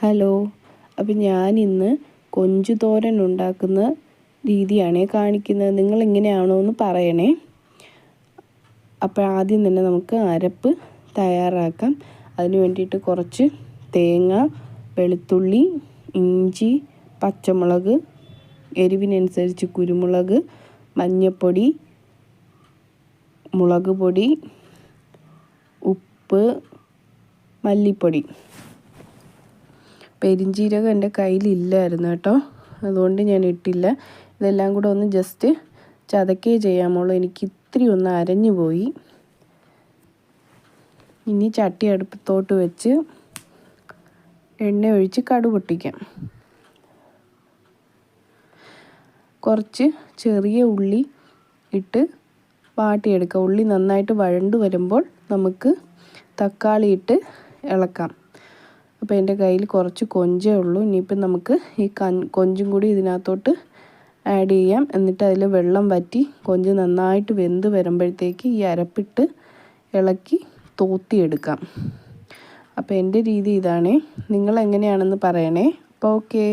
Hello. അപ്പം ഞാനിന്ന് കൊഞ്ച് തോരൻ ഉണ്ടാക്കുന്ന രീതിയാണ് കാണിക്കുന്നത്. നിങ്ങളിങ്ങനെയാണോ എന്ന് പറയണേ. അപ്പോൾ ആദ്യം തന്നെ നമുക്ക് അരപ്പ് തയ്യാറാക്കാം. അതിന് വേണ്ടിയിട്ട് കുറച്ച് തേങ്ങ, വെളുത്തുള്ളി, ഇഞ്ചി, പച്ചമുളക്, എരിവിനനുസരിച്ച് കുരുമുളക്, മഞ്ഞൾപ്പൊടി, മുളക് പൊടി, ഉപ്പ്, മല്ലിപ്പൊടി. പെരിഞ്ജീരകം എൻ്റെ കയ്യിലില്ലായിരുന്നു കേട്ടോ, അതുകൊണ്ട് ഞാൻ ഇട്ടില്ല. ഇതെല്ലാം കൂടെ ഒന്ന് ജസ്റ്റ് ചതക്കേ ചെയ്യാമുള്ളൂ. എനിക്ക് ഇത്തിരി ഒന്ന് അരഞ്ഞു പോയി. ഇനി ചട്ടി അടുപ്പത്തോട്ട് വെച്ച് എണ്ണ ഒഴിച്ച് കടുക് പൊട്ടിക്കാം. കുറച്ച് ചെറിയ ഉള്ളി ഇട്ട് വാട്ടിയെടുക്കാം. ഉള്ളി നന്നായിട്ട് വഴണ്ട് വരുമ്പോൾ നമുക്ക് തക്കാളി ഇട്ട് ഇളക്കാം. അപ്പോൾ എൻ്റെ കയ്യിൽ കുറച്ച് കൊഞ്ചേ ഉള്ളൂ. ഇനിയിപ്പം നമുക്ക് ഈ കൊഞ്ചും കൂടി ഇതിനകത്തോട്ട് ആഡ് ചെയ്യാം. എന്നിട്ട് അതിൽ വെള്ളം വറ്റി കൊഞ്ച് നന്നായിട്ട് വെന്ത് വരുമ്പോഴത്തേക്ക് ഈ അരപ്പിട്ട് ഇളക്കി തോത്തിയെടുക്കാം. അപ്പോൾ എൻ്റെ രീതി ഇതാണേ. നിങ്ങൾ എങ്ങനെയാണെന്ന് പറയണേ. അപ്പോൾ ഓക്കേ.